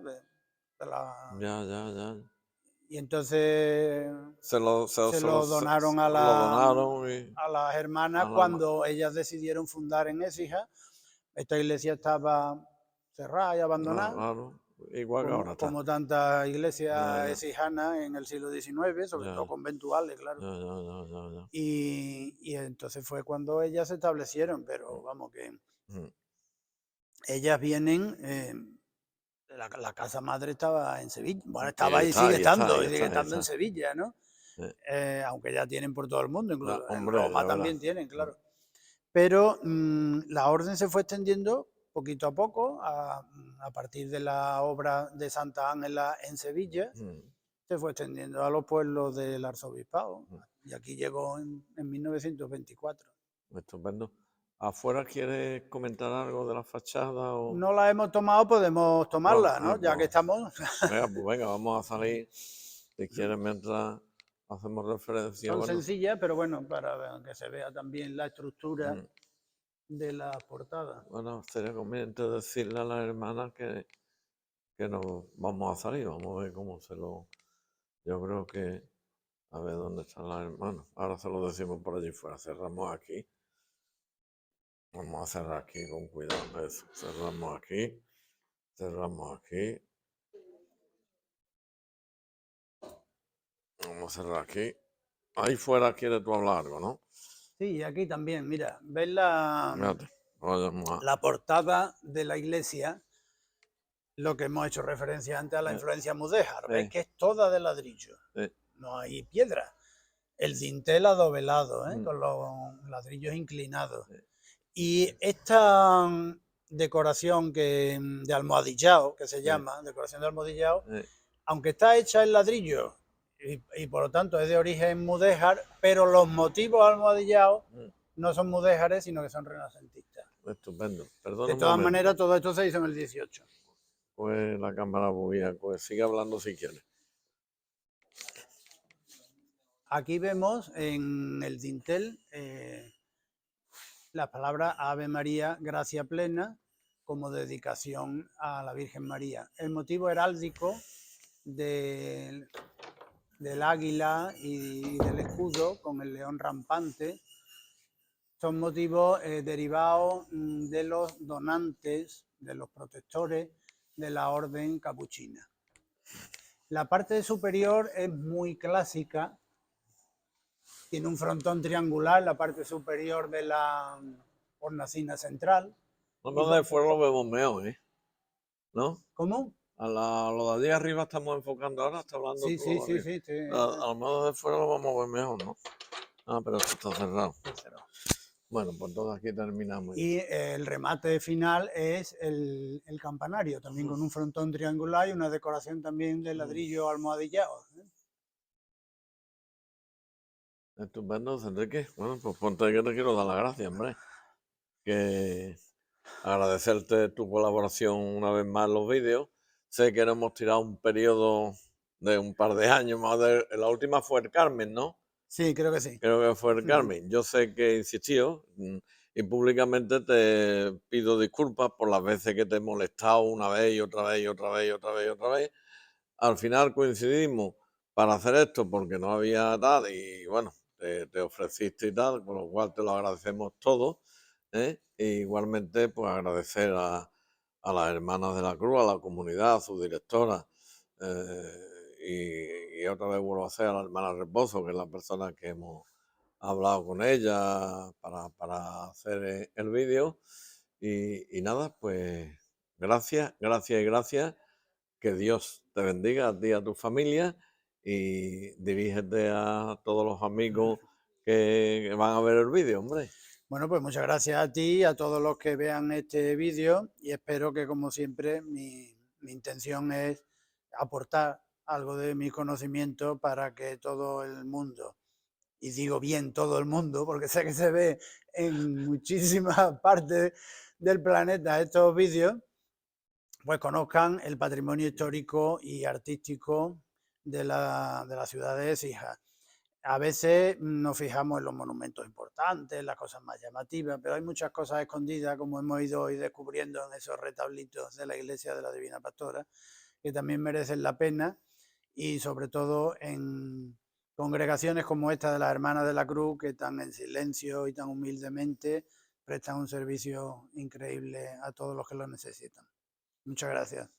Ya, ya, ya. y entonces se lo Se donaron lo donaron y a las hermanas a la, cuando ellas decidieron fundar en Écija. Esta iglesia estaba cerrada y abandonada, claro, igual que ahora está. como tantas Ya, iglesias ya, exijanas en el siglo XIX, sobre todo ya, conventuales, claro. ya, ya, ya, ya, ya. Y entonces fue cuando ellas se establecieron, pero vamos que Mm. ellas vienen, la casa madre estaba en Sevilla, bueno, Y estaba ahí está, ahí y sigue está, ahí estando en está. Sevilla, ¿no? Eh, Aunque ya tienen por todo el mundo, incluso en hombre, Roma ya verás. también tienen, claro. Pero la orden se fue extendiendo poquito a poco a partir de la obra de Santa Ángela en Sevilla, Mm, se fue extendiendo a los pueblos del arzobispado mm. y aquí llegó en 1924. Estupendo. ¿Afuera quieres comentar algo de la fachada o...? No la hemos tomado, podemos Bueno, tomarla, ¿no? Ya que estamos. venga, pues venga, vamos a salir. Si quieres, mientras hacemos referencia, Son bueno, sencillas, pero bueno, para que se vea también la estructura mm, de la portada. bueno, sería conveniente decirle a las hermanas que nos vamos a salir, vamos a ver cómo se lo... Yo creo que, a ver dónde están las hermanas. Ahora se lo decimos por allí fuera, cerramos aquí. Vamos a cerrar aquí con cuidado, eso. Cerramos aquí. Vamos a cerrar aquí. Ahí fuera quieres tú hablar algo, ¿no? Sí, y aquí también, mira, ¿ves Fíjate, vamos a... la portada de la iglesia? Lo que hemos hecho referencia antes a la eh, influencia mudéjar. ¿Ves eh, que es toda de ladrillo? eh, No hay piedra. El dintel adovelado, mm, con los ladrillos inclinados. eh, Y esta decoración de almohadillado, que se eh, llama, decoración de almohadillado, eh, aunque está hecha en ladrillo y por lo tanto es de origen mudéjar, pero los motivos almohadillados mm, no son mudéjares, sino que son renacentistas. estupendo. Perdona De un todas maneras, momento. todo esto se hizo en el 18. Pues la cámara bobía, pues sigue hablando si quieres. Aquí vemos en el dintel la palabra Ave María, gracia plena, como dedicación a la Virgen María. El motivo heráldico del águila y del escudo con el león rampante son motivos derivados de los donantes, de los protectores de la orden capuchina. La parte superior es muy clásica, tiene un frontón triangular, la parte superior de la hornacina central. No Y me de fuera lo vemos mejor, ¿eh? ¿No? ¿Cómo? A lo de allí arriba estamos enfocando ahora, está hablando Sí, tú sí, de sí, arriba. sí. A lo mejor de fuera lo vamos a ver mejor, ¿no? Ah, pero esto está cerrado. Cerrado. Bueno, pues entonces aquí terminamos. Y el remate final es el campanario, también con un frontón triangular y una decoración también de ladrillo almohadillado. Estupendo, Enrique. Bueno, pues ponte que te quiero dar las gracias, hombre. Que agradecerte tu colaboración una vez más en los vídeos. Sé que no hemos tirado un periodo de un par de años más. La última fue el Carmen, ¿no? Sí, creo que sí. Creo que fue el Carmen. Yo sé que he insistido y públicamente te pido disculpas por las veces que te he molestado una vez y otra vez y otra vez y otra vez y otra vez. Al final coincidimos para hacer esto porque no había tal y bueno, te ofreciste y tal, con lo cual te lo agradecemos todos. ¿Eh? E igualmente, pues agradecer a las hermanas de la Cruz, a la comunidad, a su directora, y otra vez vuelvo a hacer a la hermana Reposo, que es la persona que hemos hablado con ella para hacer el vídeo. Y nada, pues gracias, gracias y gracias. Que Dios te bendiga a ti y a tu familia y dirígete a todos los amigos que van a ver el vídeo, hombre. Bueno, pues muchas gracias a ti y a todos los que vean este vídeo y espero que, como siempre, mi intención es aportar algo de mi conocimiento para que todo el mundo, y digo bien todo el mundo porque sé que se ve en muchísimas partes del planeta estos vídeos, pues conozcan el patrimonio histórico y artístico de la ciudad de Écija. A veces nos fijamos en los monumentos importantes, las cosas más llamativas, pero hay muchas cosas escondidas, como hemos ido hoy descubriendo en esos retablitos de la iglesia de la Divina Pastora, que también merecen la pena, y sobre todo en congregaciones como esta de las Hermanas de la Cruz, que tan en silencio y tan humildemente prestan un servicio increíble a todos los que lo necesitan. Muchas gracias.